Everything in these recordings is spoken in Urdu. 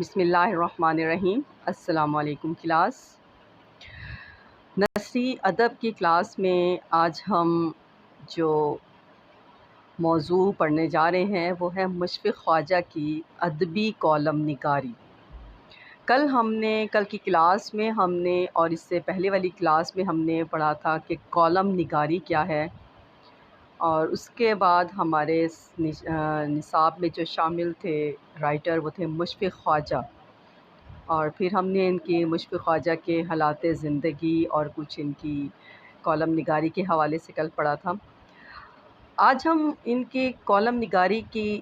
بسم اللہ الرحمن الرحیم۔ السلام علیکم کلاس۔ نثری ادب کی کلاس میں آج ہم جو موضوع پڑھنے جا رہے ہیں وہ ہے مشفق خواجہ کی ادبی کالم نگاری۔ کل کی کلاس میں ہم نے اور اس سے پہلے والی کلاس میں ہم نے پڑھا تھا کہ کالم نگاری کیا ہے، اور اس کے بعد ہمارے نصاب میں جو شامل تھے رائٹر وہ تھے مشفق خواجہ، اور پھر ہم نے ان کی مشفق خواجہ کے حالات زندگی اور کچھ ان کی کالم نگاری کے حوالے سے کل پڑھا تھا۔ آج ہم ان کی کالم نگاری کی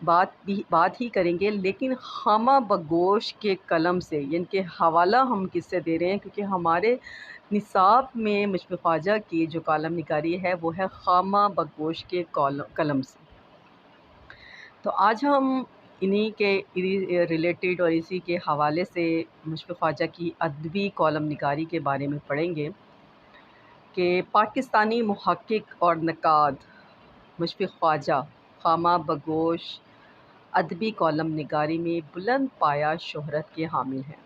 بات ہی کریں گے، لیکن خامہ بگوش کے قلم سے، یعنی کہ حوالہ ہم کس سے دے رہے ہیں، کیونکہ ہمارے نصاب میں مشفق خواجہ کی جو کالم نگاری ہے وہ ہے خامہ بگوش کے قلم سے۔ تو آج ہم انہی کے ریلیٹڈ اور اسی کے حوالے سے مشفق خواجہ کی ادبی کالم نگاری کے بارے میں پڑھیں گے کہ پاکستانی محقق اور نقاد مشفق خواجہ خامہ بگوش ادبی کالم نگاری میں بلند پایہ شہرت کے حامل ہیں۔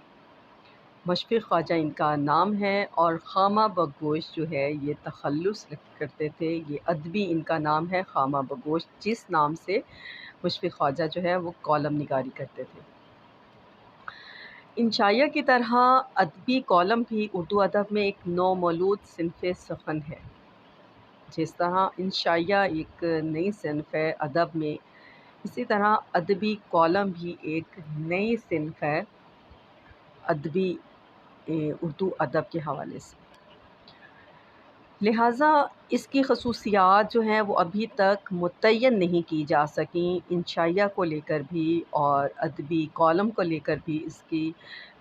مشفق خواجہ ان کا نام ہے، اور خامہ بگوش جو ہے یہ تخلص کرتے تھے، یہ ادبی ان کا نام ہے خامہ بگوش، جس نام سے مشفق خواجہ جو ہے وہ کالم نگاری کرتے تھے۔ انشائیہ کی طرح ادبی کالم بھی اردو ادب میں ایک نومولود صنف سخن ہے۔ جس طرح انشائیہ ایک نئی صنف ہے ادب میں، اسی طرح ادبی کالم بھی ایک نئی صنف ہے ادبی اردو ادب کے حوالے سے۔ لہٰذا اس کی خصوصیات جو ہیں وہ ابھی تک متعین نہیں کی جا سکیں، انشائیہ کو لے کر بھی اور ادبی کالم کو لے کر بھی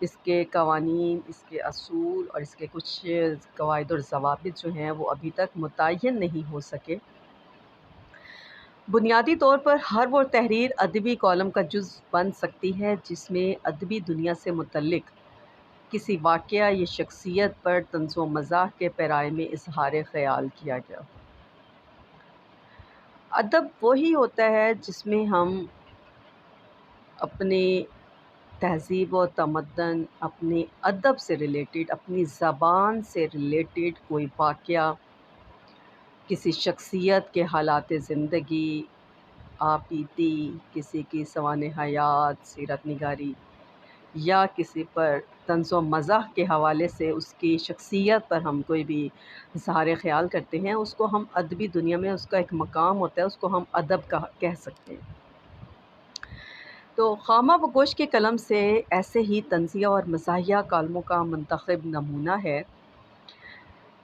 اس کے قوانین، اس کے اصول اور اس کے کچھ قواعد اور ضوابط جو ہیں وہ ابھی تک متعین نہیں ہو سکے۔ بنیادی طور پر ہر وہ تحریر ادبی کالم کا جز بن سکتی ہے جس میں ادبی دنیا سے متعلق کسی واقعہ یا شخصیت پر طنز و مزاح کے پیرائے میں اظہار خیال کیا گیا۔ ادب وہی ہوتا ہے جس میں ہم اپنی تہذیب و تمدن، اپنے ادب سے ریلیٹڈ، اپنی زبان سے ریلیٹڈ کوئی واقعہ، کسی شخصیت کے حالات زندگی، آپیتی، کسی کی سوانح حیات، سیرت نگاری، یا کسی پر طنز و مزاح کے حوالے سے اس کی شخصیت پر ہم کوئی بھی اظہار خیال کرتے ہیں، اس کو ہم ادبی دنیا میں اس کا ایک مقام ہوتا ہے، اس کو ہم ادب کہہ سکتے ہیں۔ تو خامہ بگوش کے قلم سے ایسے ہی طنزیہ اور مزاحیہ کالموں کا منتخب نمونہ ہے۔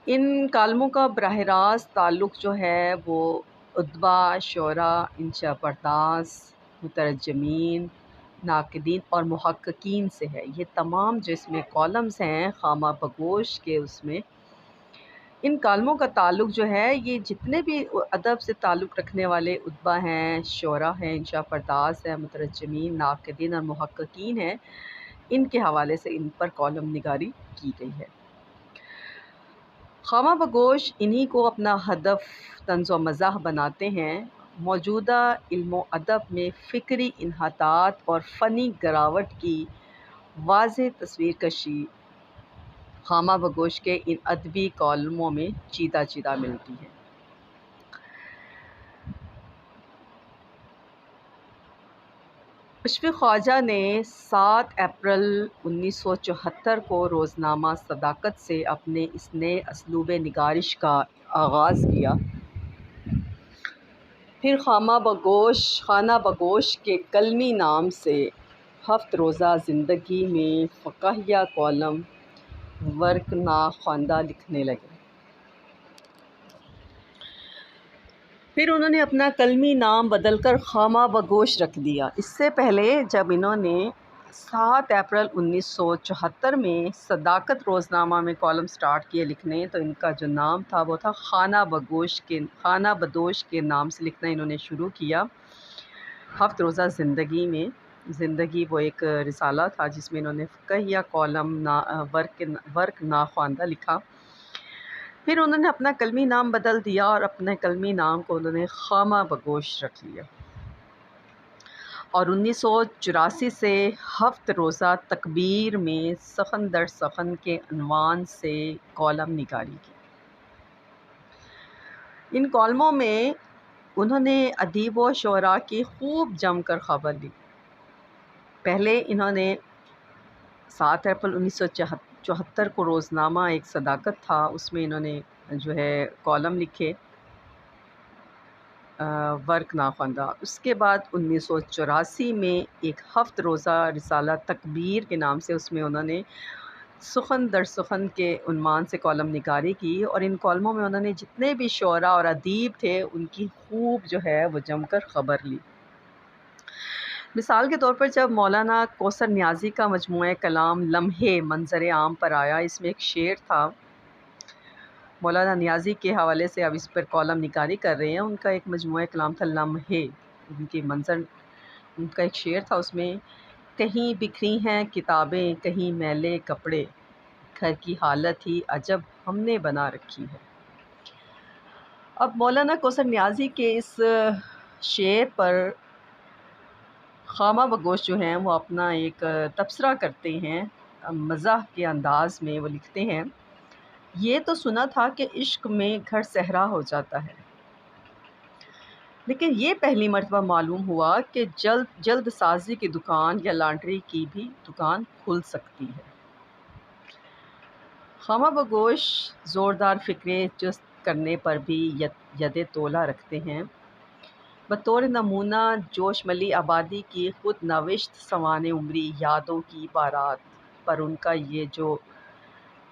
ان کالموں کا براہ راست تعلق جو ہے وہ ادبا، شعراء، انشا پرداز، مترجمین، ناقدین اور محققین سے ہے۔ یہ تمام جو اس میں کالمز ہیں خامہ بگوش کے، اس میں ان کالموں کا تعلق جو ہے، یہ جتنے بھی ادب سے تعلق رکھنے والے ادبا ہیں، شعراء ہیں، انشا پرداز ہیں، مترجمین، ناقدین اور محققین ہیں، ان کے حوالے سے ان پر کالم نگاری کی گئی ہے۔ خامہ بگوش انہی کو اپنا ہدف طنز و مزاح بناتے ہیں۔ موجودہ علم و ادب میں فکری انحطاط اور فنی گراوٹ کی واضح تصویر کشی خامہ بگوش کے ان ادبی کالموں میں چیدہ چیدہ ملتی ہے۔ مشفق خواجہ نے 7 اپریل 1974 کو روزنامہ صداقت سے اپنے اس نئے اسلوب نگارش کا آغاز کیا۔ پھر خانہ بگوش کے قلمی نام سے 7 روزہ زندگی میں فقاہیہ کالم ورق ناخواندہ لکھنے لگے۔ پھر انہوں نے اپنا قلمی نام بدل کر خامہ بگوش رکھ دیا۔ اس سے پہلے جب انہوں نے 7 اپریل 1974 میں صداقت روزنامہ میں کالم سٹارٹ کیے لکھنے، تو ان کا جو نام تھا وہ تھا خانہ بدوش کے نام سے لکھنا انہوں نے شروع کیا۔ 7 روزہ زندگی میں، زندگی وہ ایک رسالہ تھا جس میں انہوں نے فقاہیہ کالم ورق ناخواندہ لکھا۔ پھر انہوں نے اپنا قلمی نام بدل دیا اور اپنے قلمی نام کو انہوں نے خامہ بگوش رکھ لیا۔ اور 1984 سے 7 روزہ تکبیر میں سخن در سخن کے عنوان سے کالم نگاری کی۔ ان کالموں میں انہوں نے ادیب و شعراء کی خوب جم کر خبر لی۔ پہلے انہوں نے 7 اپریل 1974 کو روزنامہ ایک صداقت تھا، اس میں انہوں نے جو ہے کالم لکھے، ورق ناخواندہ۔ اس کے بعد 1984 میں ایک 7 روزہ رسالہ تکبیر کے نام سے، اس میں انہوں نے سخن در سخن کے عنوان سے کالم نگاری کی، اور ان کالموں میں انہوں نے جتنے بھی شعراء اور ادیب تھے ان کی خوب جو ہے وہ جم کر خبر لی۔ مثال کے طور پر جب مولانا کوثر نیازی کا مجموعہ کلام لمحے منظر عام پر آیا، اس میں ایک شعر تھا، مولانا نیازی کے حوالے سے اب اس پر کالم نگاری کر رہے ہیں، ان کا ایک مجموعہ کلام تھا لمحے، ان کا ایک شعر تھا، اس میں کہیں بکھری ہیں کتابیں، کہیں میلے کپڑے، گھر کی حالت ہی عجب ہم نے بنا رکھی ہے۔ اب مولانا کوثر نیازی کے اس شعر پر خامہ بگوش جو ہیں وہ اپنا ایک تبصرہ کرتے ہیں، مزاح کے انداز میں وہ لکھتے ہیں، یہ تو سنا تھا کہ عشق میں گھر صحرا ہو جاتا ہے، لیکن یہ پہلی مرتبہ معلوم ہوا کہ جلد سازی کی دکان یا لانڈری کی بھی دکان کھل سکتی ہے۔ خامہ بگوش زوردار فکریں چست کرنے پر بھی ید طولہ رکھتے ہیں۔ بطور نمونہ جوش ملی آبادی کی خود نوشت سوانح عمری یادوں کی بارات پر ان کا یہ جو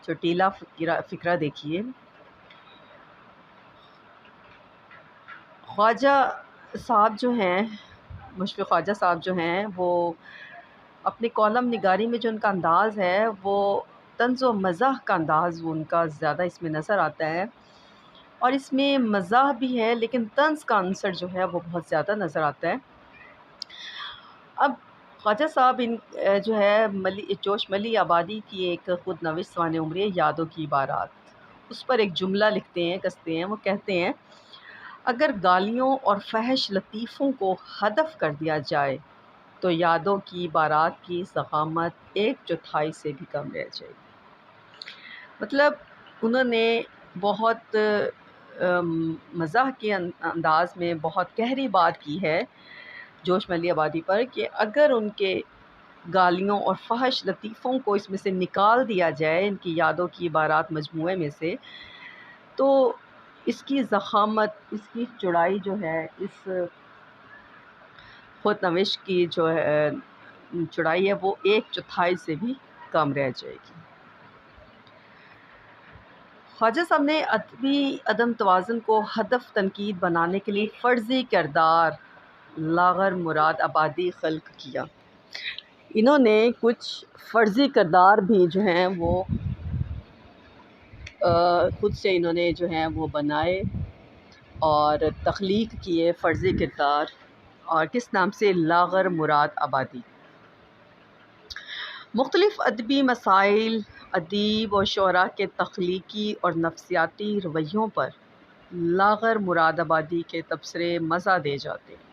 چٹیلا فکرہ دیکھیے۔ خواجہ صاحب جو ہیں، مشفق خواجہ صاحب جو ہیں، وہ اپنے کالم نگاری میں جو ان کا انداز ہے وہ طنز و مزاح کا انداز وہ ان کا زیادہ اس میں نظر آتا ہے، اور اس میں مزاح بھی ہے لیکن طنز کا عنصر جو ہے وہ بہت زیادہ نظر آتا ہے۔ اب خواجہ صاحب جو ہے جوش ملی آبادی کی ایک خود نوشت سوانح عمری یادوں کی بارات، اس پر ایک جملہ لکھتے ہیں، کستے ہیں، وہ کہتے ہیں، اگر گالیوں اور فحش لطیفوں کو ہدف کر دیا جائے تو یادوں کی بارات کی ضخامت 1/4 سے بھی کم رہ جائے گی۔ مطلب انہوں نے بہت مزاح کے انداز میں بہت گہری بات کی ہے جوش ملی آبادی پر، کہ اگر ان کے گالیوں اور فحش لطیفوں کو اس میں سے نکال دیا جائے، ان کی یادوں کی بارات مجموعے میں سے، تو اس کی ضخامت، اس کی چوڑائی جو ہے، اس خود نوش کی جو ہے چوڑائی ہے وہ 1/4 سے بھی کم رہ جائے گی۔ خواجہ صاحب نے ادبی عدم توازن کو ہدف تنقید بنانے کے لیے فرضی کردار لاغر مراد آبادی خلق کیا۔ انہوں نے کچھ فرضی کردار بھی جو ہیں وہ خود سے انہوں نے جو ہیں وہ بنائے اور تخلیق کیے فرضی کردار، اور کس نام سے؟ لاغر مراد آبادی۔ مختلف ادبی مسائل، ادیب و شعراء کے تخلیقی اور نفسیاتی رویوں پر لاغر مراد آبادی کے تبصرے مزہ دے جاتے ہیں،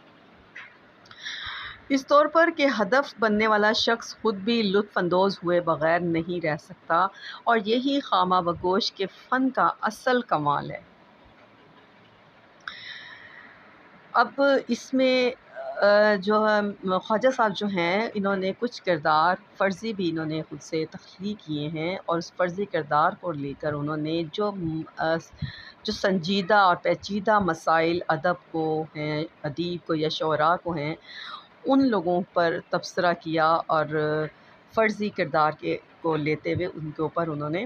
اس طور پر کہ ہدف بننے والا شخص خود بھی لطف اندوز ہوئے بغیر نہیں رہ سکتا، اور یہی خامہ بگوش کے فن کا اصل کمال ہے۔ اب اس میں جو خواجہ صاحب جو ہیں، انہوں نے کچھ کردار فرضی بھی انہوں نے خود سے تخلیق کیے ہیں، اور اس فرضی کردار کو لے کر انہوں نے جو سنجیدہ اور پیچیدہ مسائل ادب کو ہیں، ادیب کو یا شعراء کو ہیں، ان لوگوں پر تبصرہ کیا، اور فرضی کردار کو لیتے ہوئے ان کے اوپر انہوں نے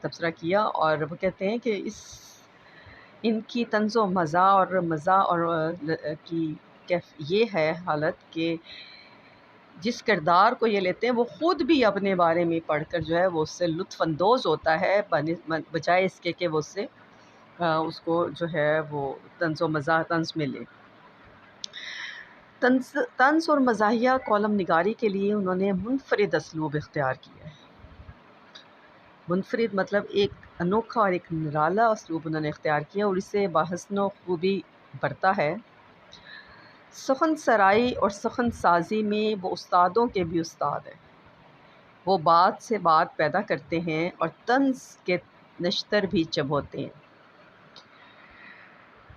تبصرہ کیا، اور وہ کہتے ہیں کہ ان کی طنز و مزاح اور کی یہ ہے حالت کہ جس کردار کو یہ لیتے ہیں وہ خود بھی اپنے بارے میں پڑھ کر جو ہے وہ اس سے لطف اندوز ہوتا ہے، بجائے اس کے کہ وہ اس کو جو ہے وہ طنز میں لے۔ طنز اور مزاحیہ کالم نگاری کے لیے انہوں نے منفرد اسلوب اختیار کیا ہے۔ منفرد مطلب ایک انوکھا اور ایک نرالا اسلوب انہوں نے اختیار کیا، اور اسے بحسن و خوبی برتا ہے۔ سخن سرائی اور سخن سازی میں وہ استادوں کے بھی استاد ہیں۔ وہ بات سے بات پیدا کرتے ہیں اور طنز کے نشتر بھی چبوتے ہیں۔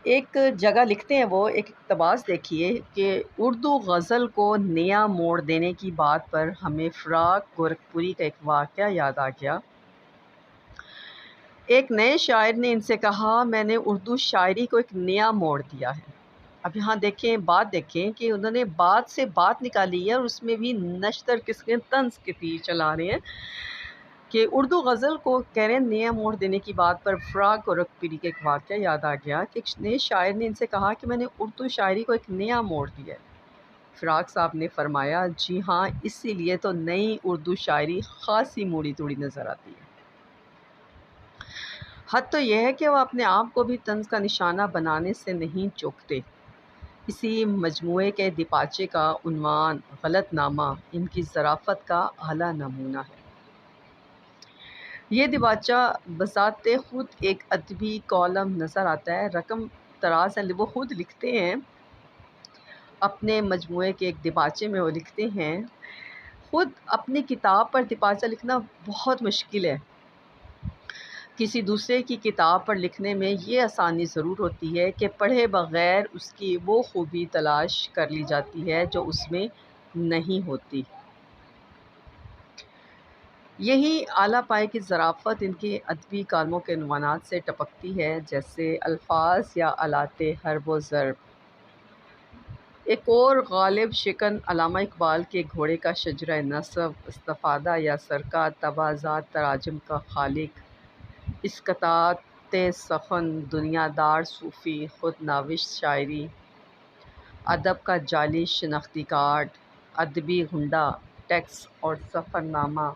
ایک جگہ لکھتے ہیں، وہ ایک اقتباس دیکھیے کہ اردو غزل کو نیا موڑ دینے کی بات پر ہمیں فراق گورکھپوری کا ایک واقعہ یاد آ گیا۔ ایک نئے شاعر نے ان سے کہا، میں نے اردو شاعری کو ایک نیا موڑ دیا ہے۔ اب یہاں دیکھیں، بات دیکھیں کہ انہوں نے بات سے بات نکالی ہے اور اس میں بھی نشتر کس کے طنز کے تیر چلا رہے ہیں کہ اردو غزل کو کہہ رہے ہیں نیا موڑ دینے کی بات پر فراق گورکھپوری کا ایک واقعہ یاد آ گیا کہ ایک نئے شاعر نے ان سے کہا کہ میں نے اردو شاعری کو ایک نیا موڑ دیا ہے۔ فراق صاحب نے فرمایا، جی ہاں، اسی لیے تو نئی اردو شاعری خاصی موڑی توڑی نظر آتی ہے۔ حد تو یہ ہے کہ وہ اپنے آپ کو بھی طنز کا نشانہ بنانے سے نہیں چوکتے۔ اسی مجموعے کے دیباچے کا عنوان غلط نامہ ان کی ظرافت کا اعلیٰ نمونہ ہے۔ یہ دیباچہ بذات خود ایک ادبی کالم نظر آتا ہے، رقم طراز ہے، وہ خود لکھتے ہیں اپنے مجموعے کے ایک دیباچے میں، وہ لکھتے ہیں، خود اپنی کتاب پر دیباچہ لکھنا بہت مشکل ہے۔ کسی دوسرے کی کتاب پر لکھنے میں یہ آسانی ضرور ہوتی ہے کہ پڑھے بغیر اس کی وہ خوبی تلاش کر لی جاتی ہے جو اس میں نہیں ہوتی۔ یہی اعلیٰ پائے کی ظرافت ان کے ادبی کالموں کے عنوانات سے ٹپکتی ہے، جیسے الفاظ یا آلات حرب و ضرب۔ ایک اور غالب شکن علامہ اقبال کے گھوڑے کا شجرہ نصب، استفادہ یا سرکہ، تبعات تراجم کا خالق، اسقاطات سخن، دنیا دار صوفی، خود نوشت شاعری، ادب کا جعلی شناختی کارڈ، ادبی غنڈہ، ٹیکس اور سفر نامہ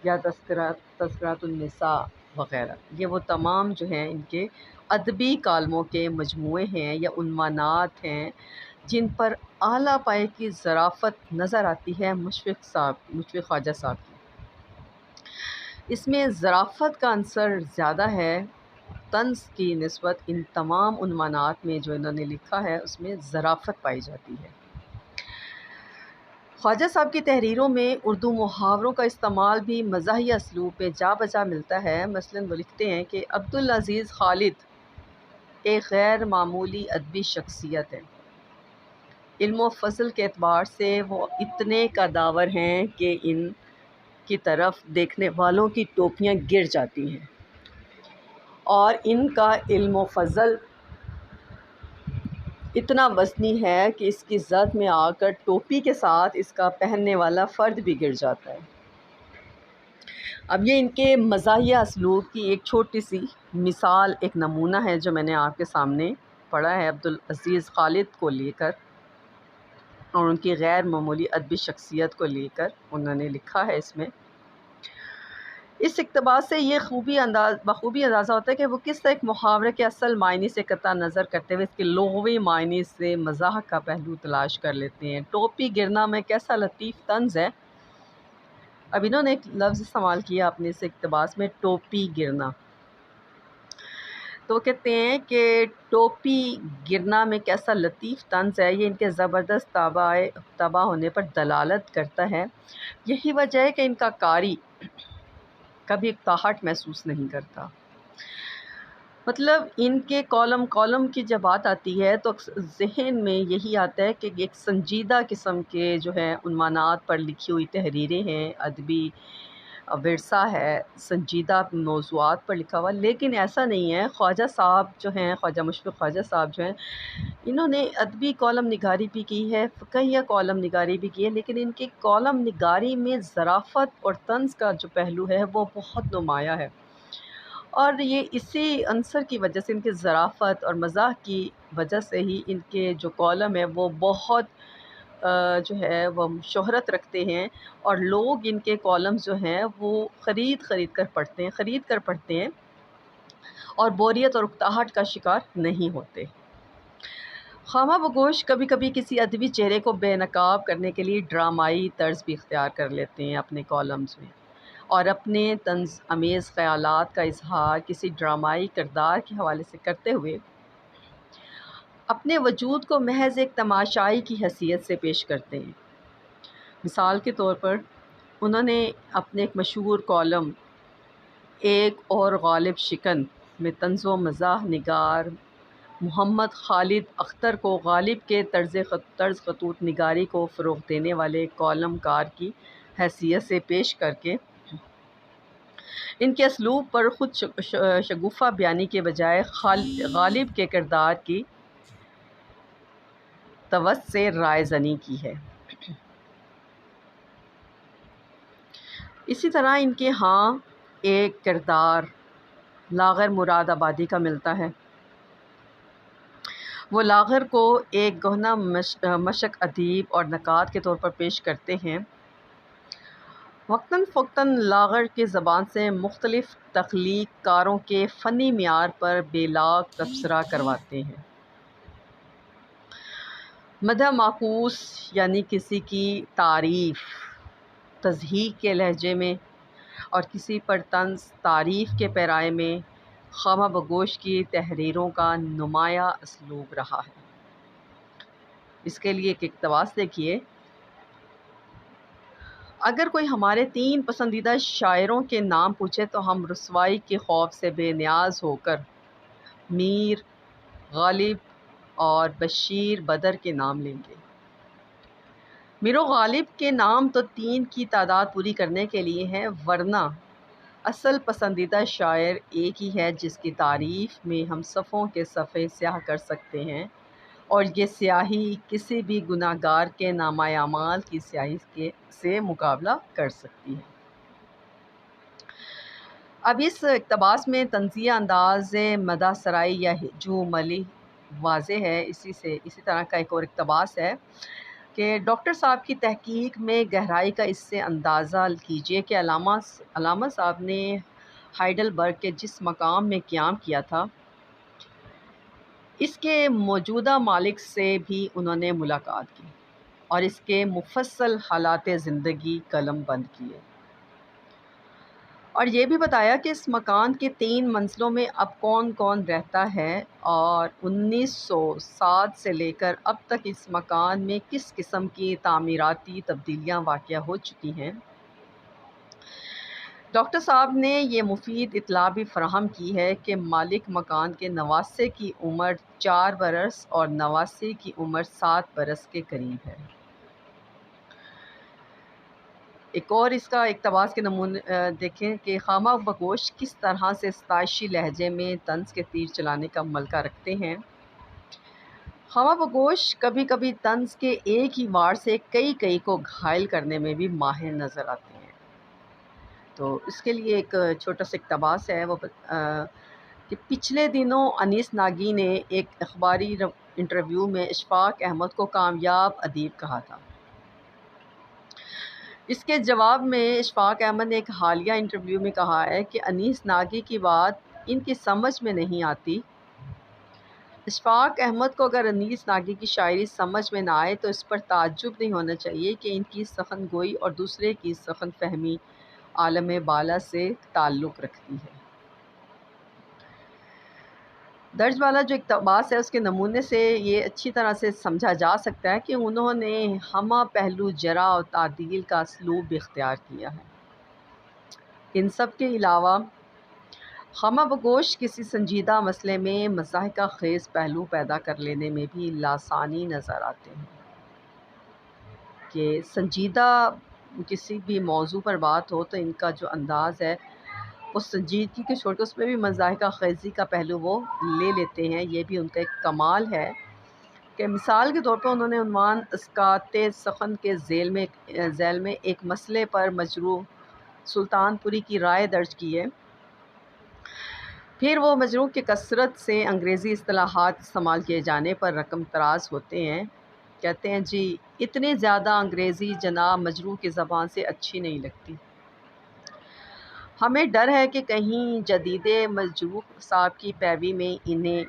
یا تذکرۃ النساء وغیرہ، یہ وہ تمام جو ہیں ان کے ادبی کالموں کے مجموعے ہیں یا عنوانات ہیں جن پر اعلیٰ پائے کی ظرافت نظر آتی ہے مشفق خواجہ صاحب کی۔ اس میں ظرافت کا عنصر زیادہ ہے طنز کی نسبت۔ ان تمام عنوانات میں جو انہوں نے لکھا ہے اس میں ظرافت پائی جاتی ہے۔ خواجہ صاحب کی تحریروں میں اردو محاوروں کا استعمال بھی مزاحیہ اسلوب میں جا بجا ملتا ہے۔ مثلاً وہ لکھتے ہیں کہ عبدالعزیز خالد ایک غیر معمولی ادبی شخصیت ہے۔ علم و فضل کے اعتبار سے وہ اتنے قداور ہیں کہ ان کی طرف دیکھنے والوں کی ٹوپیاں گر جاتی ہیں، اور ان کا علم و فضل اتنا وزنی ہے کہ اس کی زد میں آ کر ٹوپی کے ساتھ اس کا پہننے والا فرد بھی گر جاتا ہے۔ اب یہ ان کے مزاحیہ اسلوب کی ایک چھوٹی سی مثال، ایک نمونہ ہے جو میں نے آپ کے سامنے پڑھا ہے عبدالعزیز خالد کو لے کر اور ان کی غیر معمولی ادبی شخصیت کو لے کر انہوں نے لکھا ہے اس میں۔ اس اقتباس سے یہ بخوبی اندازہ ہوتا ہے کہ وہ کس طرح ایک محاورے کے اصل معنی سے قطع نظر کرتے ہوئے اس کے لغوی معنی سے مزاح کا پہلو تلاش کر لیتے ہیں۔ ٹوپی گرنا میں کیسا لطیف طنز ہے۔ اب انہوں نے ایک لفظ استعمال کیا اپنے اس اقتباس میں، ٹوپی گرنا، تو کہتے ہیں کہ ٹوپی گرنا میں کیسا لطیف طنز ہے۔ یہ ان کے زبردست طبع ہونے پر دلالت کرتا ہے۔ یہی وجہ ہے کہ ان کا قاری کبھی اکتاہٹ محسوس نہیں کرتا۔ مطلب ان کے کالم کی جب بات آتی ہے تو ذہن میں یہی آتا ہے کہ ایک سنجیدہ قسم کے جو ہے عنوانات پر لکھی ہوئی تحریریں ہیں، ادبی ورثہ ہے، سنجیدہ موضوعات پر لکھا ہوا، لیکن ایسا نہیں ہے۔ خواجہ صاحب جو ہیں، خواجہ مشفق خواجہ صاحب جو ہیں، انہوں نے ادبی کالم نگاری بھی کی ہے، فقہیہ کالم نگاری بھی کی ہے، لیکن ان کی کالم نگاری میں ظرافت اور طنز کا جو پہلو ہے وہ بہت نمایاں ہے، اور یہ اسی عنصر کی وجہ سے، ان کی ظرافت اور مزاح کی وجہ سے ہی ان کے جو کالم ہے وہ بہت جو ہے وہ شہرت رکھتے ہیں، اور لوگ ان کے کالمز جو ہیں وہ خرید کر پڑھتے ہیں اور بوریت اور اکتاہٹ کا شکار نہیں ہوتے۔ خامہ بگوش کبھی کبھی کسی ادبی چہرے کو بے نقاب کرنے کے لیے ڈرامائی طرز بھی اختیار کر لیتے ہیں اپنے کالمز میں، اور اپنے طنز امیز خیالات کا اظہار کسی ڈرامائی کردار کے حوالے سے کرتے ہوئے اپنے وجود کو محض ایک تماشائی کی حیثیت سے پیش کرتے ہیں۔ مثال کے طور پر انہوں نے اپنے ایک مشہور کالم ایک اور غالب شکن میں طنز و مزاح نگار محمد خالد اختر کو غالب کے طرز خطوط نگاری کو فروغ دینے والے کالم کار کی حیثیت سے پیش کر کے ان کے اسلوب پر خود شگوفہ بیانی کے بجائے غالب کے کردار کی توسط سے رائے زنی کی ہے۔ اسی طرح ان کے ہاں ایک کردار لاغر مراد آبادی کا ملتا ہے۔ وہ لاغر کو ایک گہنا مشق ادیب اور نقاد کے طور پر پیش کرتے ہیں۔ وقتاً فوقتاً لاغر کی زبان سے مختلف تخلیق کاروں کے فنی معیار پر بے لاگ تبصرہ کرواتے ہیں۔ مدح معکوس یعنی کسی کی تعریف تضحیک کے لہجے میں اور کسی پر طنز تعریف کے پیرائے میں خامہ بگوش کی تحریروں کا نمایاں اسلوب رہا ہے۔ اس کے لیے ایک اقتباس دیکھیے: اگر کوئی ہمارے 3 پسندیدہ شاعروں کے نام پوچھے تو ہم رسوائی کے خوف سے بے نیاز ہو کر میر، غالب اور بشیر بدر کے نام لیں گے۔ میر و غالب کے نام تو 3 کی تعداد پوری کرنے کے لیے ہیں، ورنہ اصل پسندیدہ شاعر ایک ہی ہے جس کی تعریف میں ہم صفوں کے صفحے سیاہ کر سکتے ہیں، اور یہ سیاہی کسی بھی گناہ گار کے نامہ اعمال کی سیاہی سے مقابلہ کر سکتی ہے۔ اب اس اقتباس میں طنزیہ انداز مدح سرائی یا ہجوم علی واضح ہے۔ اسی طرح کا ایک اور اقتباس ہے کہ ڈاکٹر صاحب کی تحقیق میں گہرائی کا اس سے اندازہ کیجیے کہ علامہ صاحب نے ہائیڈلبرگ کے جس مقام میں قیام کیا تھا، اس کے موجودہ مالک سے بھی انہوں نے ملاقات کی اور اس کے مفصل حالات زندگی قلم بند کیے، اور یہ بھی بتایا کہ اس مکان کے 3 منزلوں میں اب کون کون رہتا ہے اور 1907 سے لے کر اب تک اس مکان میں کس قسم کی تعمیراتی تبدیلیاں واقع ہو چکی ہیں۔ ڈاکٹر صاحب نے یہ مفید اطلاع بھی فراہم کی ہے کہ مالک مکان کے نواسے کی عمر 4 برس اور نواسی کی عمر 7 برس کے قریب ہے۔ ایک اور اس کا اقتباس کے نمونے دیکھیں کہ خامہ بگوش کس طرح سے ستائشی لہجے میں طنز کے تیر چلانے کا ملکہ رکھتے ہیں۔ خامہ بگوش کبھی کبھی طنز کے ایک ہی وار سے کئی کو گھائل کرنے میں بھی ماہر نظر آتے ہیں۔ تو اس کے لیے ایک چھوٹا سا اقتباس ہے، وہ کہ پچھلے دنوں انیس ناگی نے ایک اخباری انٹرویو میں اشفاق احمد کو کامیاب ادیب کہا تھا۔ اس کے جواب میں اشفاق احمد نے ایک حالیہ انٹرویو میں کہا ہے کہ انیس ناگی کی بات ان کی سمجھ میں نہیں آتی۔ اشفاق احمد کو اگر انیس ناگی کی شاعری سمجھ میں نہ آئے تو اس پر تعجب نہیں ہونا چاہیے کہ ان کی سخن گوئی اور دوسرے کی سخن فہمی عالم بالا سے تعلق رکھتی ہے۔ درج بالا جو اقتباس ہے اس کے نمونے سے یہ اچھی طرح سے سمجھا جا سکتا ہے کہ انہوں نے ہمہ پہلو جرح و تعدیل کا اسلوب بھی اختیار کیا ہے۔ ان سب کے علاوہ خامہ بگوش کسی سنجیدہ مسئلے میں مضحکہ خیز پہلو پیدا کر لینے میں بھی لاسانی نظر آتے ہیں، کہ سنجیدہ کسی بھی موضوع پر بات ہو تو ان کا جو انداز ہے وہ سنجیدگی کے چھوڑ کے اس میں بھی مضحکہ خیزی کا پہلو وہ لے لیتے ہیں۔ یہ بھی ان کا ایک کمال ہے کہ مثال کے طور پر انہوں نے عنوان اسقاط سخن کے ذیل میں ایک مسئلے پر مجروح سلطان پوری کی رائے درج کی ہے۔ پھر وہ مجروح کی کثرت سے انگریزی اصطلاحات استعمال کیے جانے پر رقم طراز ہوتے ہیں، کہتے ہیں جی اتنی زیادہ انگریزی جناب مجروح کی زبان سے اچھی نہیں لگتی، ہمیں ڈر ہے کہ کہیں جدید مجروح صاحب کی پیروی میں انہیں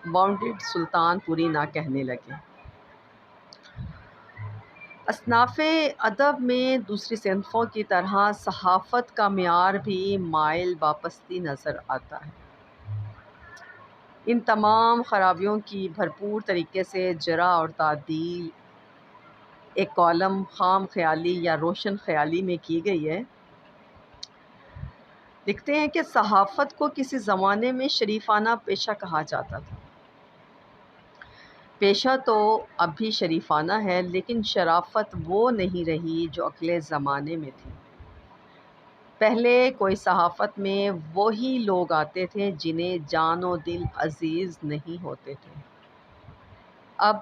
باؤنڈڈ سلطان پوری نہ کہنے لگیں۔ اصناف ادب میں دوسری صنفوں کی طرح صحافت کا معیار بھی مائل باپستی نظر آتا ہے۔ ان تمام خرابیوں کی بھرپور طریقے سے جرح اور تعدیل ایک کالم خام خیالی یا روشن خیالی میں کی گئی ہے۔ لکھتے ہیں کہ صحافت کو کسی زمانے میں شریفانہ پیشہ کہا جاتا تھا۔ پیشہ تو اب بھی شریفانہ ہے، لیکن شرافت وہ نہیں رہی جو اگلے زمانے میں تھی۔ پہلے کوئی صحافت میں وہی لوگ آتے تھے جنہیں جان و دل عزیز نہیں ہوتے تھے۔ اب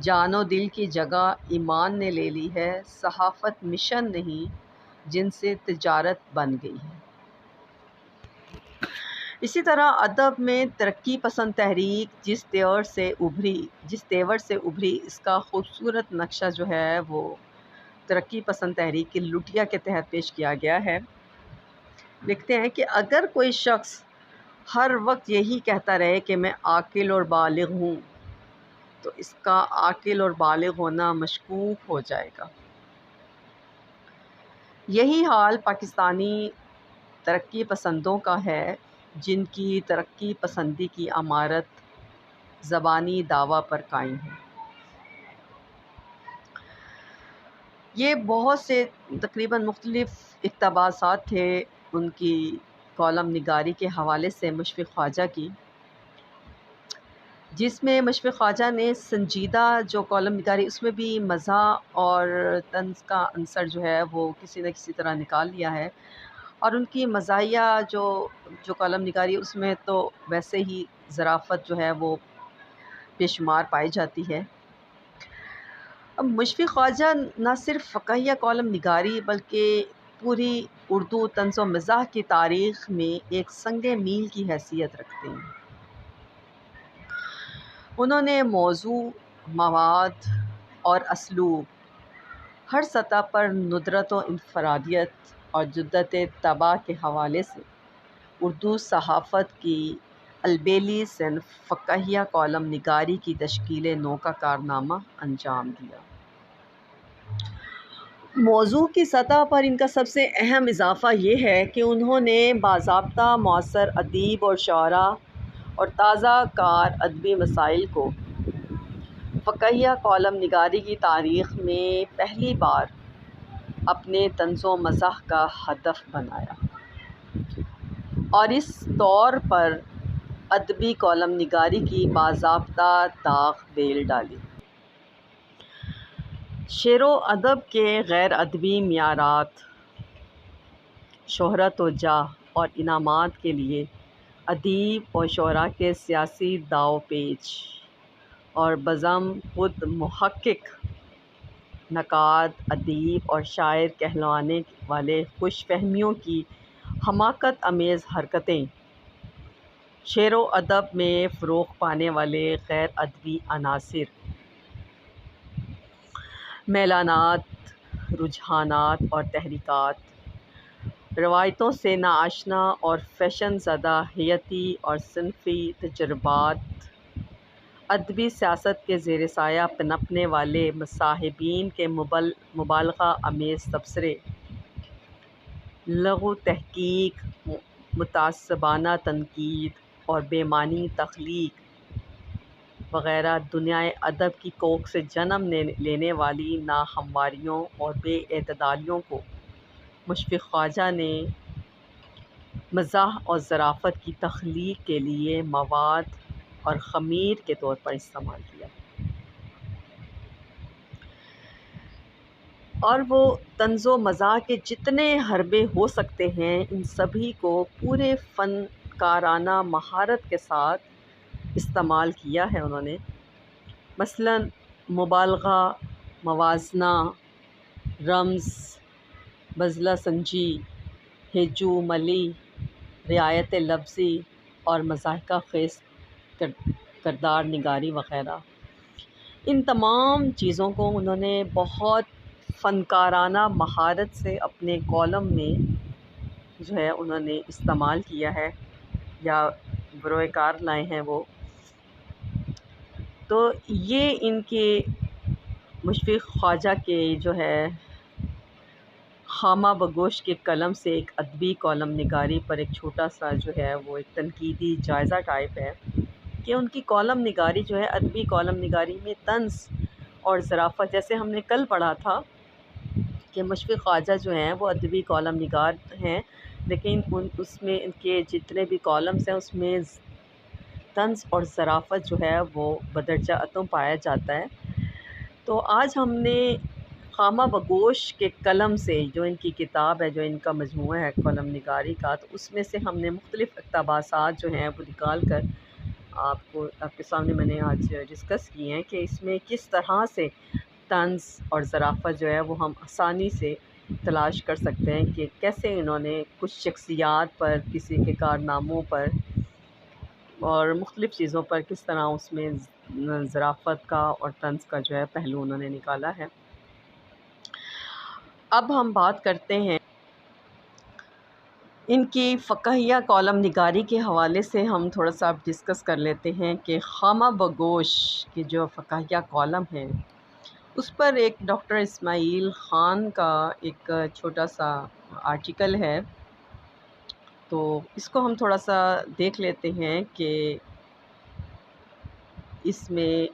جان و دل کی جگہ ایمان نے لے لی ہے۔ صحافت مشن نہیں، جن سے تجارت بن گئی ہے۔ اسی طرح ادب میں ترقی پسند تحریک جس تیور سے ابھری اس کا خوبصورت نقشہ جو ہے وہ ترقی پسند تحریک کی لٹیا کے تحت پیش کیا گیا ہے۔ لکھتے ہیں کہ اگر کوئی شخص ہر وقت یہی کہتا رہے کہ میں عاقل اور بالغ ہوں، تو اس کا عاقل اور بالغ ہونا مشکوک ہو جائے گا۔ یہی حال پاکستانی ترقی پسندوں کا ہے، جن کی ترقی پسندی کی عمارت زبانی دعویٰ پر قائم ہے۔ یہ بہت سے تقریباً مختلف اقتباسات تھے ان کی کالم نگاری کے حوالے سے مشفق خواجہ کی، جس میں مشفق خواجہ نے سنجیدہ جو کالم نگاری اس میں بھی مزاح اور طنز کا عنصر جو ہے وہ کسی نہ کسی طرح نکال لیا ہے، اور ان کی مزاحیہ جو کالم نگاری اس میں تو ویسے ہی ظرافت جو ہے وہ بے شمار پائی جاتی ہے۔ اب مشفق خواجہ نہ صرف فقاہیہ کالم نگاری بلکہ پوری اردو طنز و مزاح کی تاریخ میں ایک سنگ میل کی حیثیت رکھتے ہیں۔ انہوں نے موضوع، مواد اور اسلوب ہر سطح پر ندرت و انفرادیت اور جدت طبع کے حوالے سے اردو صحافت کی البیلی صنف فقاہیہ کالم نگاری کی تشکیل نو کا کارنامہ انجام دیا۔ موضوع کی سطح پر ان کا سب سے اہم اضافہ یہ ہے کہ انہوں نے باضابطہ معاصر ادیب اور شعراء اور تازہ کار ادبی مسائل کو فقاہیہ کالم نگاری کی تاریخ میں پہلی بار اپنے طنز و مزاح کا ہدف بنایا، اور اس طور پر ادبی کالم نگاری کی باضابطہ داغ بیل ڈالی۔ شعر و ادب کے غیر ادبی معیارات، شہرت و جاہ اور انعامات کے لیے ادیب اور شعراء کے سیاسی داؤ پیچ اور بزم خود محقق نقاد، ادیب اور شاعر کہلوانے والے خوش فہمیوں کی حماقت امیز حرکتیں، شعر و ادب میں فروغ پانے والے غیر ادبی عناصر، میلانات، رجحانات اور تحریکات، روایتوں سے ناآشنا اور فیشن زدہ حیتی اور صنفی تجربات، ادبی سیاست کے زیر سایہ پنپنے والے مصاحبین کے مبالغہ امیز تبصرے، لغو تحقیق، متعصبانہ تنقید اور بے معنی تخلیق وغیرہ دنیائے ادب کی کوکھ سے جنم لینے والی ناہمواریوں اور بے اعتدالیوں کو مشفق خواجہ نے مزاح اور ظرافت کی تخلیق کے لیے مواد اور خمیر کے طور پر استعمال کیا، اور وہ طنز و مزاح کے جتنے حربے ہو سکتے ہیں ان سبھی کو پورے فنکارانہ مہارت کے ساتھ استعمال کیا ہے انہوں نے۔ مثلاً مبالغہ، موازنہ، رمز، بذلہ سنجی، ہجو ملی، رعایت لفظی اور مضحکہ خیز کردار نگاری وغیرہ، ان تمام چیزوں کو انہوں نے بہت فنکارانہ مہارت سے اپنے کالم میں جو ہے انہوں نے استعمال کیا ہے یا بروئے کار لائے ہیں وہ۔ تو یہ ان کے مشفق خواجہ کے جو ہے خامہ بگوش کے قلم سے ایک ادبی کالم نگاری پر ایک چھوٹا سا جو ہے وہ ایک تنقیدی جائزہ ٹائپ ہے کہ ان کی کالم نگاری جو ہے، ادبی کالم نگاری میں طنز اور ظرافت، جیسے ہم نے کل پڑھا تھا کہ مشفق خواجہ جو ہیں وہ ادبی کالم نگار ہیں، لیکن اس میں ان کے جتنے بھی کالمز ہیں اس میں طنز اور ظرافت جو ہے وہ بدرجہ اتم پایا جاتا ہے۔ تو آج ہم نے خامہ بگوش کے قلم سے، جو ان کی کتاب ہے، جو ان کا مجموعہ ہے قلم نگاری کا، تو اس میں سے ہم نے مختلف اقتباسات جو ہیں وہ نکال کر آپ کے سامنے میں نے آج ڈسکس کی ہیں کہ اس میں کس طرح سے طنز اور ظرافت جو ہے وہ ہم آسانی سے تلاش کر سکتے ہیں کہ کیسے انہوں نے کچھ شخصیات پر، کسی کے کارناموں پر اور مختلف چیزوں پر کس طرح اس میں ظرافت کا اور طنز کا جو ہے پہلو انہوں نے نکالا ہے۔ اب ہم بات کرتے ہیں ان کی فقاہیہ کالم نگاری کے حوالے سے، ہم تھوڑا سا اب ڈسکس کر لیتے ہیں کہ خامہ بگوش کی جو فقاہیہ کالم ہے اس پر ایک ڈاکٹر اسماعیل خان کا ایک چھوٹا سا آرٹیکل ہے، تو اس کو ہم تھوڑا سا دیکھ لیتے ہیں کہ اس میں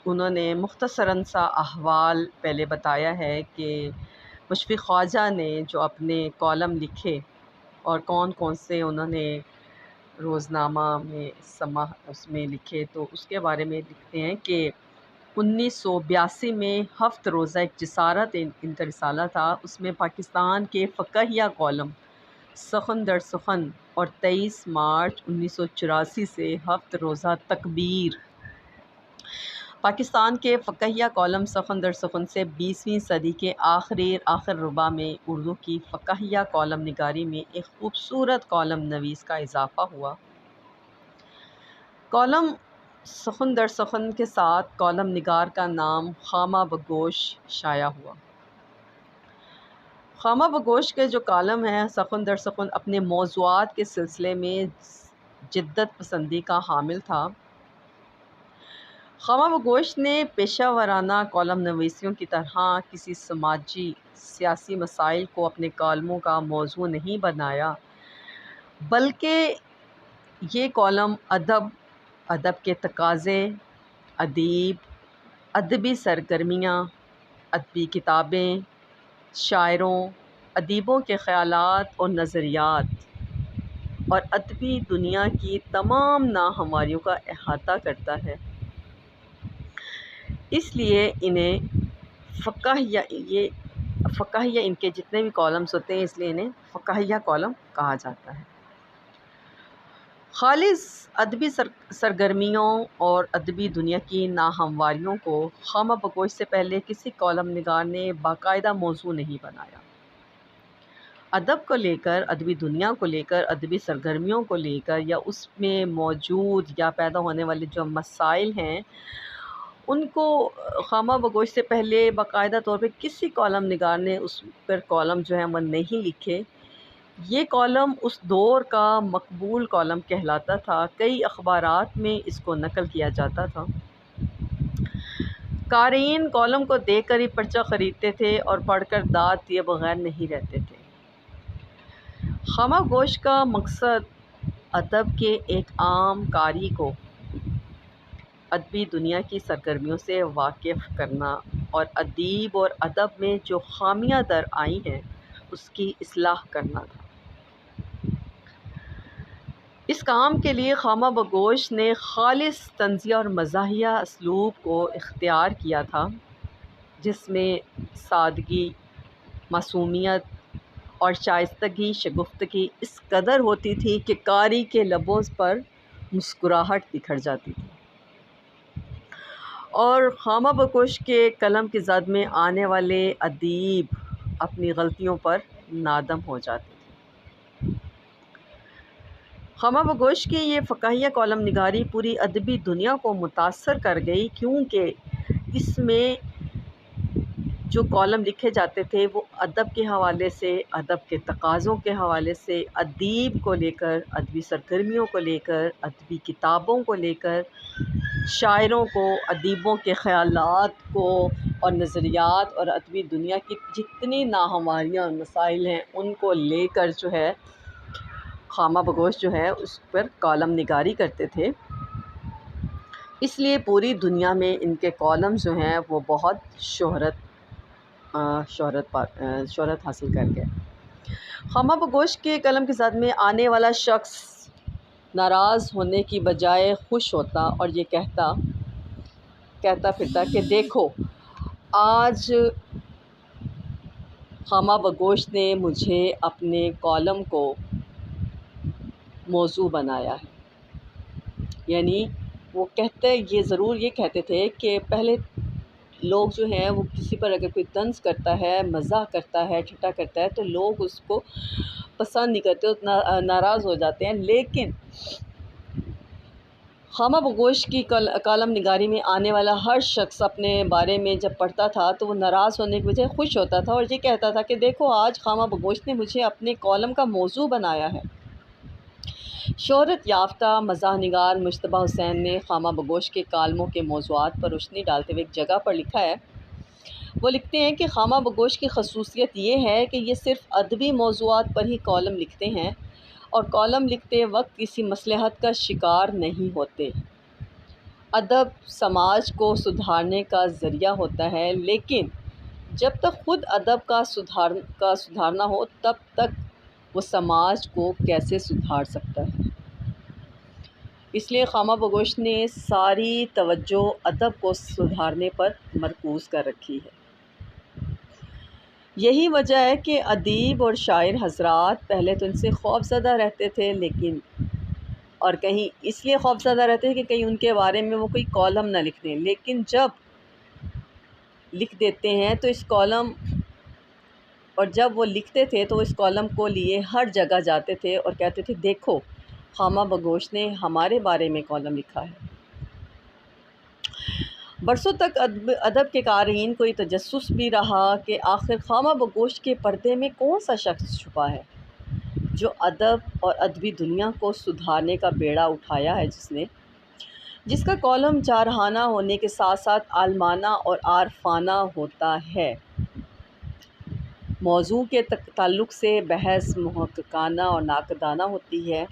انہوں نے مختصراً سا احوال پہلے بتایا ہے کہ مشفق خواجہ نے جو اپنے کالم لکھے اور کون کون سے انہوں نے روزنامہ میں اس میں لکھے، تو اس کے بارے میں لکھتے ہیں کہ 1982 میں 7 روزہ ایک جسارت ان کا رسالہ تھا، اس میں پاکستان کے فقاہیہ کالم سخن در سخن، اور 23 مارچ 1984 سے 7 روزہ تکبیر پاکستان کے فقاہیہ کالم سخن در سخن سے 20ویں صدی کے آخر ربع میں اردو کی فقاہیہ کالم نگاری میں ایک خوبصورت کالم نویس کا اضافہ ہوا۔ کالم سخن در سخن کے ساتھ کالم نگار کا نام خامہ بگوش شائع ہوا۔ خامہ بگوش کے جو کالم ہیں سخن در سخن اپنے موضوعات کے سلسلے میں جدت پسندی کا حامل تھا۔ خامہ بگوش نے پیشہ ورانہ کالم نویسیوں کی طرح کسی سماجی سیاسی مسائل کو اپنے کالموں کا موضوع نہیں بنایا، بلکہ یہ کالم ادب کے تقاضے، ادبی سرگرمیاں، ادبی کتابیں، شاعروں، ادیبوں کے خیالات اور نظریات اور ادبی دنیا کی تمام ناہمواریوں کا احاطہ کرتا ہے۔ اس لیے انہیں فقاہیہ ان کے جتنے بھی کالمز ہوتے ہیں اس لیے انہیں فقاہیہ کالم کہا جاتا ہے۔ خالص ادبی سرگرمیوں اور ادبی دنیا کی ناہمواریوں کو خامہ بگوش سے پہلے کسی کالم نگار نے باقاعدہ موضوع نہیں بنایا۔ ادب کو لے کر، ادبی دنیا کو لے کر، ادبی سرگرمیوں کو لے کر، یا اس میں موجود یا پیدا ہونے والے جو مسائل ہیں ان کو خامہ بگوش سے پہلے باقاعدہ طور پہ کسی کالم نگار نے اس پر کالم جو ہے وہ نہیں لکھے۔ یہ کالم اس دور کا مقبول کالم کہلاتا تھا، کئی اخبارات میں اس کو نقل کیا جاتا تھا۔ قارئین کالم کو دیکھ کر ہی پرچہ خریدتے تھے اور پڑھ کر داد دیے بغیر نہیں رہتے تھے۔ خامہ بگوش کا مقصد ادب کے ایک عام قاری کو ادبی دنیا کی سرگرمیوں سے واقف کرنا اور ادیب اور ادب میں جو خامیاں در آئی ہیں اس کی اصلاح کرنا تھا۔ اس کام کے لیے خامہ بگوش نے خالص طنزیہ اور مزاحیہ اسلوب کو اختیار کیا تھا، جس میں سادگی، معصومیت اور شائستگی شگفتگی اس قدر ہوتی تھی کہ قاری کے لبوں پر مسکراہٹ بکھر جاتی تھی، اور خامہ بگوش کے قلم کی زد میں آنے والے ادیب اپنی غلطیوں پر نادم ہو جاتے تھے۔ خامہ بگوش کی یہ فقاہیہ کالم نگاری پوری ادبی دنیا کو متاثر کر گئی، کیونکہ اس میں جو کالم لکھے جاتے تھے وہ ادب کے حوالے سے، ادب کے تقاضوں کے حوالے سے، ادیب کو لے کر، ادبی سرگرمیوں کو لے کر، ادبی کتابوں کو لے کر، شاعروں کو، ادیبوں کے خیالات کو اور نظریات اور ادبی دنیا کی جتنی ناہمواریاں اور مسائل ہیں ان کو لے کر جو ہے خامہ بگوش جو ہے اس پر کالم نگاری کرتے تھے۔ اس لیے پوری دنیا میں ان کے کالمز جو ہیں وہ بہت شہرت حاصل کر گئے۔ خامہ بگوش کے قلم کے ساتھ میں آنے والا شخص ناراض ہونے کی بجائے خوش ہوتا اور یہ کہتا پھرتا کہ دیکھو آج خامہ بگوش نے مجھے اپنے کالم کو موضوع بنایا ہے۔ یعنی وہ یہ کہتے تھے کہ پہلے لوگ جو ہیں وہ کسی پر اگر کوئی طنز کرتا ہے، مزاح کرتا ہے، ٹھٹا کرتا ہے تو لوگ اس کو پسند نہیں کرتے، ناراض ہو جاتے ہیں، لیکن خامہ بگوش کی کالم نگاری میں آنے والا ہر شخص اپنے بارے میں جب پڑھتا تھا تو وہ ناراض ہونے کی بجائے خوش ہوتا تھا اور یہ کہتا تھا کہ دیکھو آج خامہ بگوش نے مجھے اپنے کالم کا موضوع بنایا ہے۔ شہرت یافتہ مزاح نگار مجتبیٰ حسین نے خامہ بگوش کے کالموں کے موضوعات پر روشنی ڈالتے ہوئے ایک جگہ پر لکھا ہے، وہ لکھتے ہیں کہ خامہ بگوش کی خصوصیت یہ ہے کہ یہ صرف ادبی موضوعات پر ہی کالم لکھتے ہیں اور کالم لکھتے وقت کسی مصلحت کا شکار نہیں ہوتے۔ ادب سماج کو سدھارنے کا ذریعہ ہوتا ہے، لیکن جب تک خود ادب کا سدھارنا ہو تب تک وہ سماج کو کیسے سدھار سکتا ہے؟ اس لیے خامہ بگوش نے ساری توجہ ادب کو سدھارنے پر مرکوز کر رکھی ہے۔ یہی وجہ ہے کہ ادیب اور شاعر حضرات پہلے تو ان سے خوف زدہ رہتے تھے، لیکن اور کہیں اس لیے خوف زدہ رہتے ہیں کہ کہیں ان کے بارے میں وہ کوئی کالم نہ لکھ دیں، لیکن جب لکھ دیتے ہیں تو اس کالم اور جب وہ لکھتے تھے تو اس کالم کو لیے ہر جگہ جاتے تھے اور کہتے تھے دیکھو خامہ بگوش نے ہمارے بارے میں کالم لکھا ہے۔ برسوں تک ادب کے قارئین کو یہ تجسس بھی رہا کہ آخر خامہ بگوش کے پردے میں کون سا شخص چھپا ہے جو ادب اور ادبی دنیا کو سدھارنے کا بیڑا اٹھایا ہے، جس کا کالم جارحانہ ہونے کے ساتھ ساتھ عالمانہ اور عارفانہ ہوتا ہے۔ موضوع کے تعلق سے بحث محققانہ اور ناقدانہ ہوتی ہے،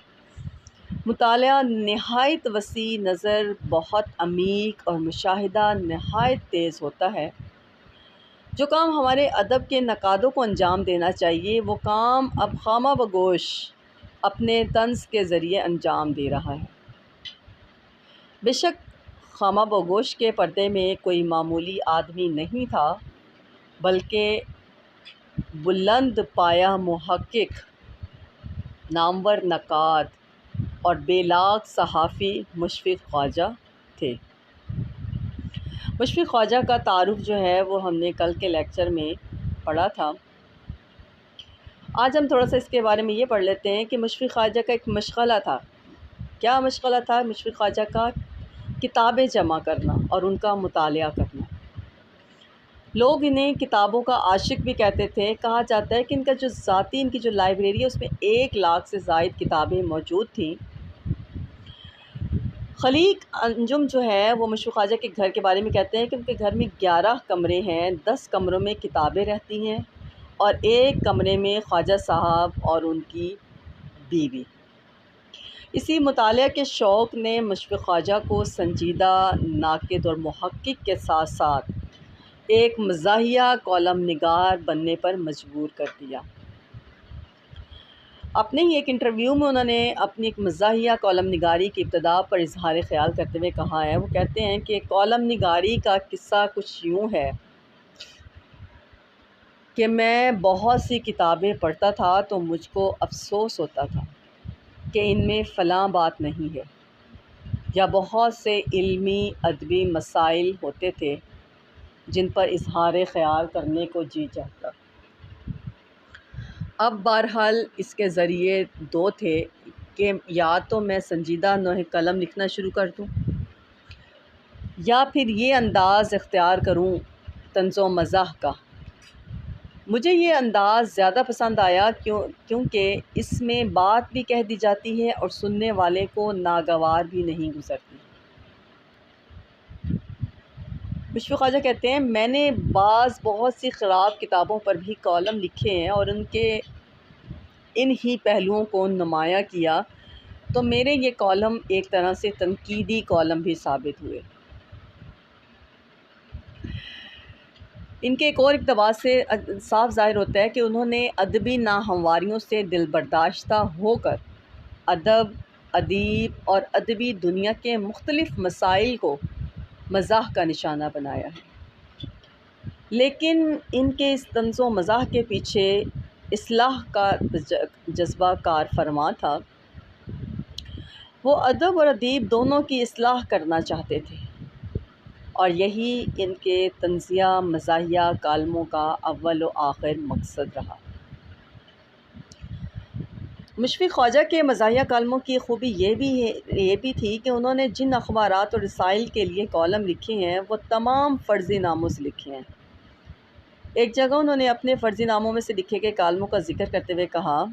مطالعہ نہایت وسیع نظر بہت عمیق اور مشاہدہ نہایت تیز ہوتا ہے۔ جو کام ہمارے ادب کے نقادوں کو انجام دینا چاہیے وہ کام اب خامہ بگوش اپنے طنز کے ذریعے انجام دے رہا ہے۔ بے شک خامہ بگوش کے پردے میں کوئی معمولی آدمی نہیں تھا، بلکہ بلند پایہ محقق، نامور نقاد اور بے لاگ صحافی مشفق خواجہ تھے۔ مشفق خواجہ کا تعارف جو ہے وہ ہم نے کل کے لیکچر میں پڑھا تھا۔ آج ہم تھوڑا سا اس کے بارے میں یہ پڑھ لیتے ہیں کہ مشفق خواجہ کا ایک مشغلہ تھا۔ کیا مشغلہ تھا مشفق خواجہ کا؟ کتابیں جمع کرنا اور ان کا مطالعہ کرنا۔ لوگ انہیں کتابوں کا عاشق بھی کہتے تھے۔ کہا جاتا ہے کہ ان کی جو لائبریری ہے اس میں 1,00,000 سے زائد کتابیں موجود تھیں۔ خلیق انجم جو ہے وہ مشفق خواجہ کے گھر کے بارے میں کہتے ہیں کہ ان کے گھر میں 11 کمرے ہیں، 10 کمروں میں کتابیں رہتی ہیں اور ایک کمرے میں خواجہ صاحب اور ان کی بیوی۔ اسی مطالعہ کے شوق نے مشفق خواجہ کو سنجیدہ ناقد اور محقق کے ساتھ ساتھ ایک مزاحیہ کالم نگار بننے پر مجبور کر دیا۔ اپنے ہی ایک انٹرویو میں انہوں نے اپنی ایک مزاحیہ کالم نگاری کی ابتدا پر اظہار خیال کرتے ہوئے کہا ہے، وہ کہتے ہیں کہ کالم نگاری کا قصہ کچھ یوں ہے کہ میں بہت سی کتابیں پڑھتا تھا تو مجھ کو افسوس ہوتا تھا کہ ان میں فلاں بات نہیں ہے، یا بہت سے علمی ادبی مسائل ہوتے تھے جن پر اظہار خیال کرنے کو جی چاہتا۔ اب بہرحال اس کے ذریعے دو تھے کہ یا تو میں سنجیدہ نوع قلم لکھنا شروع کر دوں یا پھر یہ انداز اختیار کروں طنز و مزاح کا۔ مجھے یہ انداز زیادہ پسند آیا کیونکہ اس میں بات بھی کہہ دی جاتی ہے اور سننے والے کو ناگوار بھی نہیں گزرتی۔ مشفق خواجہ کہتے ہیں میں نے بہت سی خراب کتابوں پر بھی کالم لکھے ہیں اور ان ہی پہلوؤں کو نمایاں کیا تو میرے یہ کالم ایک طرح سے تنقیدی کالم بھی ثابت ہوئے۔ ان کے ایک اور اقتباس سے صاف ظاہر ہوتا ہے کہ انہوں نے ادبی ناہمواریوں سے دل برداشتہ ہو کر ادب، ادیب اور ادبی دنیا کے مختلف مسائل کو مزاح کا نشانہ بنایا ہے، لیکن ان کے اس طنز و مزاح کے پیچھے اصلاح کا جذبہ کار فرما تھا۔ وہ ادب اور ادیب دونوں کی اصلاح کرنا چاہتے تھے، اور یہی ان کے طنزیہ مزاحیہ کالموں کا اول و آخر مقصد رہا۔ مشفق خواجہ کے مزاحیہ کالموں کی خوبی یہ بھی تھی کہ انہوں نے جن اخبارات اور رسائل کے لیے کالم لکھے ہیں وہ تمام فرضی ناموں سے لکھے ہیں۔ ایک جگہ انہوں نے اپنے فرضی ناموں میں سے لکھے گئے کالموں کا ذکر کرتے ہوئے کہا،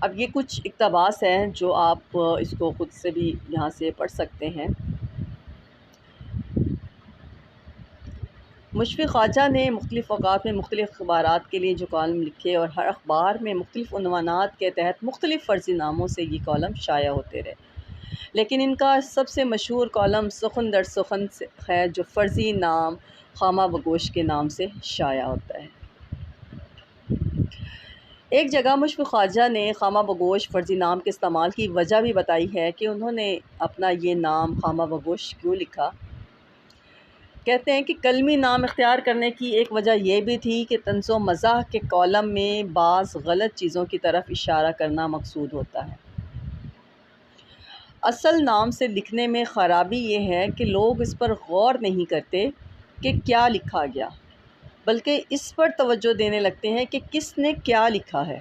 اب یہ کچھ اقتباس ہیں جو آپ اس کو خود سے بھی یہاں سے پڑھ سکتے ہیں۔ مشفق خواجہ نے مختلف اوقات میں مختلف اخبارات کے لیے جو کالم لکھے اور ہر اخبار میں مختلف عنوانات کے تحت مختلف فرضی ناموں سے یہ کالم شائع ہوتے رہے، لیکن ان کا سب سے مشہور کالم سخن در سخن ہے جو فرضی نام خامہ بگوش کے نام سے شائع ہوتا ہے۔ ایک جگہ مشفق خواجہ نے خامہ بگوش فرضی نام کے استعمال کی وجہ بھی بتائی ہے کہ انہوں نے اپنا یہ نام خامہ بگوش کیوں لکھا۔ کہتے ہیں کہ کلمی نام اختیار کرنے کی ایک وجہ یہ بھی تھی کہ طنز و مزاح کے کالم میں بعض غلط چیزوں کی طرف اشارہ کرنا مقصود ہوتا ہے۔ اصل نام سے لکھنے میں خرابی یہ ہے کہ لوگ اس پر غور نہیں کرتے کہ کیا لکھا گیا، بلکہ اس پر توجہ دینے لگتے ہیں کہ کس نے کیا لکھا ہے۔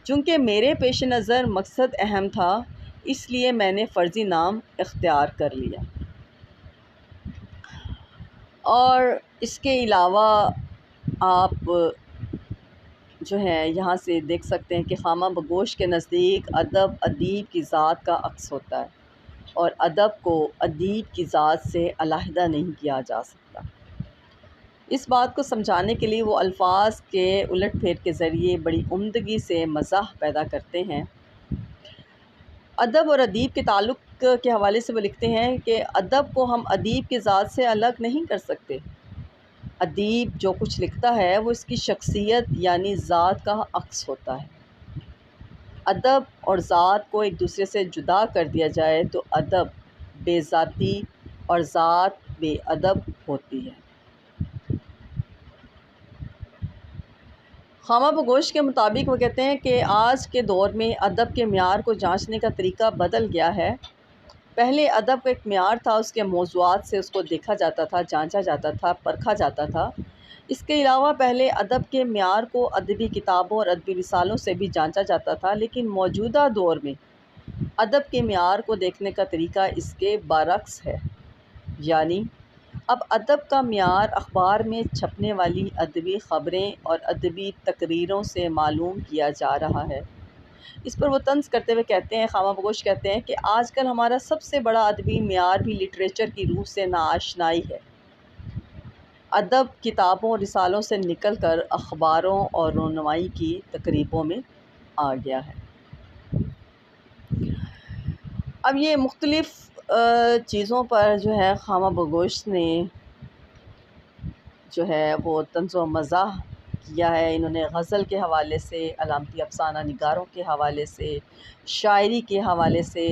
چونکہ میرے پیش نظر مقصد اہم تھا، اس لیے میں نے فرضی نام اختیار کر لیا۔ اور اس کے علاوہ آپ جو ہے یہاں سے دیکھ سکتے ہیں کہ خامہ بگوش کے نزدیک ادب ادیب کی ذات کا عکس ہوتا ہے، اور ادب کو ادیب کی ذات سے علیحدہ نہیں کیا جا سکتا۔ اس بات کو سمجھانے کے لیے وہ الفاظ کے الٹ پھیر کے ذریعے بڑی عمدگی سے مزاح پیدا کرتے ہیں۔ ادب اور ادیب کے تعلق کے حوالے سے وہ لکھتے ہیں کہ ادب کو ہم ادیب کی ذات سے الگ نہیں کر سکتے۔ ادیب جو کچھ لکھتا ہے وہ اس کی شخصیت یعنی ذات کا عکس ہوتا ہے۔ ادب اور ذات کو ایک دوسرے سے جدا کر دیا جائے تو ادب بے ذاتی اور ذات بے ادب ہوتی ہے۔ خامہ بگوش کے مطابق وہ کہتے ہیں کہ آج کے دور میں ادب کے معیار کو جانچنے کا طریقہ بدل گیا ہے۔ پہلے ادب کا ایک معیار تھا، اس کے موضوعات سے اس کو دیکھا جاتا تھا، جانچا جاتا تھا، پرکھا جاتا تھا۔ اس کے علاوہ پہلے ادب کے معیار کو ادبی کتابوں اور ادبی رسالوں سے بھی جانچا جاتا تھا، لیکن موجودہ دور میں ادب کے معیار کو دیکھنے کا طریقہ اس کے برعکس ہے، یعنی اب ادب کا معیار اخبار میں چھپنے والی ادبی خبریں اور ادبی تقریروں سے معلوم کیا جا رہا ہے۔ اس پر وہ طنز کرتے ہوئے کہتے ہیں، خامہ بگوش کہتے ہیں کہ آج کل ہمارا سب سے بڑا ادبی معیار بھی لٹریچر کی روح سے ناآشنائی ہے۔ ادب کتابوں اور رسالوں سے نکل کر اخباروں اور رونمائی کی تقریبوں میں آ گیا ہے۔ اب یہ مختلف چیزوں پر جو ہے خامہ بگوش نے جو ہے وہ طنز و مزاح کیا ہے۔ انہوں نے غزل کے حوالے سے، علامتی افسانہ نگاروں کے حوالے سے، شاعری کے حوالے سے،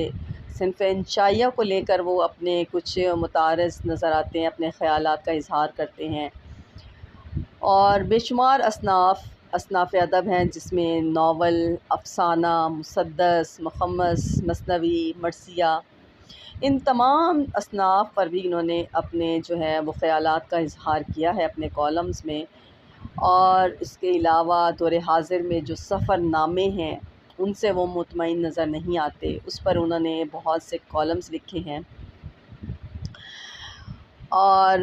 صنف انشائیہ کو لے کر وہ اپنے کچھ متعارض نظر آتے ہیں، اپنے خیالات کا اظہار کرتے ہیں، اور بے شمار اصناف ادب ہیں جس میں ناول، افسانہ، مسدس، مخمس، مثنوی، مرثیہ، ان تمام اصناف پر بھی انہوں نے اپنے جو ہے وہ خیالات کا اظہار کیا ہے اپنے کالمز میں۔ اور اس کے علاوہ دور حاضر میں جو سفر نامے ہیں ان سے وہ مطمئن نظر نہیں آتے، اس پر انہوں نے بہت سے کالمز لکھے ہیں۔ اور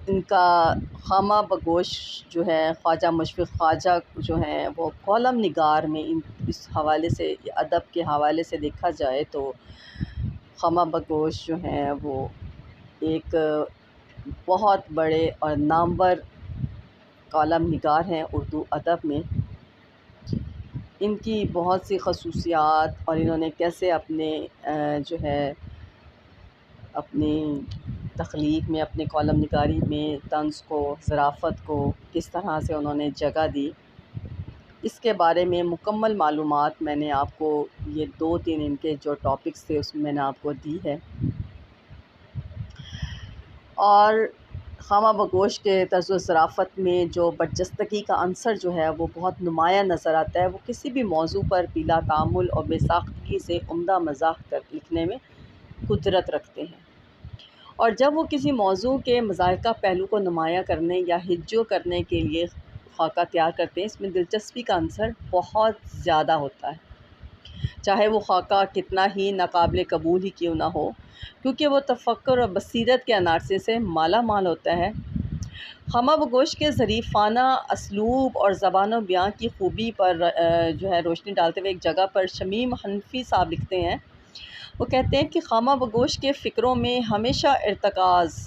ان کا خامہ بگوش جو ہے، خواجہ مشفق خواجہ جو ہیں وہ کالم نگار میں اس حوالے سے، ادب کے حوالے سے دیکھا جائے تو خامہ بگوش جو ہیں وہ ایک بہت بڑے اور نامور کالم نگار ہیں اردو ادب میں۔ ان کی بہت سی خصوصیات اور انہوں نے کیسے اپنے جو ہے اپنی تخلیق میں، اپنے کالم نگاری میں طنز کو، ظرافت کو کس طرح سے انہوں نے جگہ دی، اس کے بارے میں مکمل معلومات میں نے آپ کو یہ 2-3 ان کے جو ٹاپکس تھے اس میں نے آپ کو دی ہے۔ اور خامہ بگوش کے طرز و ظرافت میں جو برجستگی کا عنصر جو ہے وہ بہت نمایاں نظر آتا ہے۔ وہ کسی بھی موضوع پر بلا تامل اور بے ساختگی سے عمدہ مزاح کر لکھنے میں قدرت رکھتے ہیں، اور جب وہ کسی موضوع کے مضحکہ پہلو کو نمایاں کرنے یا ہجو کرنے کے لیے خاکہ تیار کرتے ہیں، اس میں دلچسپی کا عنصر بہت زیادہ ہوتا ہے، چاہے وہ خاکہ کتنا ہی ناقابل قبول ہی کیوں نہ ہو، کیونکہ وہ تفکر اور بصیرت کے عناصر سے مالا مال ہوتا ہے۔ خامہ بگوش کے ظریفانہ اسلوب اور زبان و بیان کی خوبی پر جو ہے روشنی ڈالتے ہوئے ایک جگہ پر شمیم حنفی صاحب لکھتے ہیں، وہ کہتے ہیں کہ خامہ بگوش کے فکروں میں ہمیشہ ارتکاز،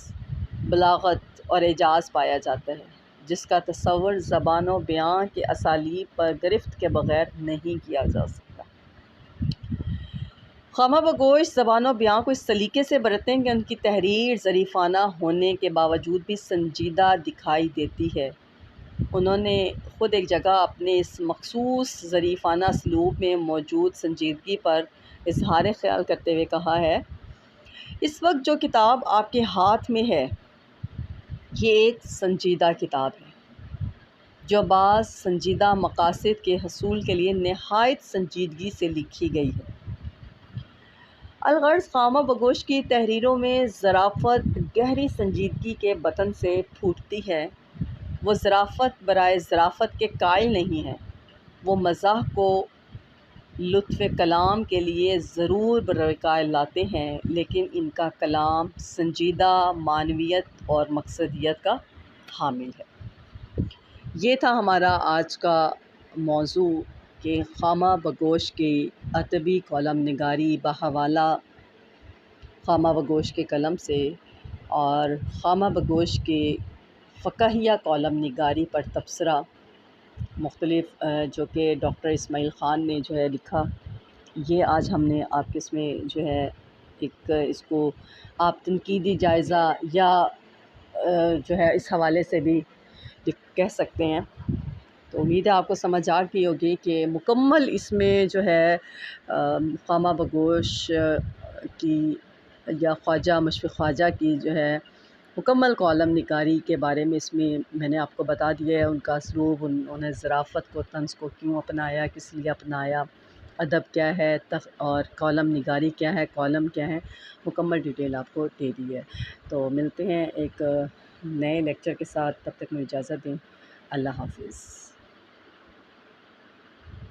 بلاغت اور اعجاز پایا جاتا ہے، جس کا تصور زبان و بیان کے اسالیب پر گرفت کے بغیر نہیں کیا جا سکتا۔ خامہ بگوش زبان و بیان کو اس سلیقے سے برتتے ہیں کہ ان کی تحریر ظریفانہ ہونے کے باوجود بھی سنجیدہ دکھائی دیتی ہے۔ انہوں نے خود ایک جگہ اپنے اس مخصوص ظریفانہ اسلوب میں موجود سنجیدگی پر اظہار خیال کرتے ہوئے کہا ہے، اس وقت جو کتاب آپ کے ہاتھ میں ہے یہ ایک سنجیدہ کتاب ہے، جو بعض سنجیدہ مقاصد کے حصول کے لیے نہایت سنجیدگی سے لکھی گئی ہے۔ الغرض خامہ بگوش کی تحریروں میں ظرافت گہری سنجیدگی کے بطن سے پھوٹتی ہے۔ وہ ظرافت برائے ظرافت کے قائل نہیں ہیں، وہ مزاح کو لطف کلام کے لیے ضرور برقرار لاتے ہیں، لیکن ان کا کلام سنجیدہ معنویت اور مقصدیت کا حامل ہے۔ یہ تھا ہمارا آج کا موضوع کہ خامہ بگوش کی ادبی کالم نگاری بحوالہ خامہ بگوش کے قلم سے، اور خامہ بگوش کے فقاہیہ کالم نگاری پر تبصرہ مختلف جو کہ ڈاکٹر اسماعیل خان نے جو ہے لکھا، یہ آج ہم نے آپ کے اس میں جو ہے ایک اس کو آپ تنقیدی جائزہ یا جو ہے اس حوالے سے بھی کہہ سکتے ہیں۔ تو امید ہے آپ کو سمجھ آ گئی ہوگی کہ مکمل اس میں جو ہے خامہ بگوش کی یا خواجہ مشفق خواجہ کی جو ہے مکمل کالم نگاری کے بارے میں اس میں نے آپ کو بتا دیا ہے، ان کا اسلوب، انہوں نے ظرافت کو، طنز کو کیوں اپنایا، کس لیے اپنایا، ادب کیا ہے اور کالم نگاری کیا ہے، کالم کیا ہے، مکمل ڈیٹیل آپ کو دے دی ہے۔ تو ملتے ہیں ایک نئے لیکچر کے ساتھ، تب تک میں اجازت دیں، اللہ حافظ۔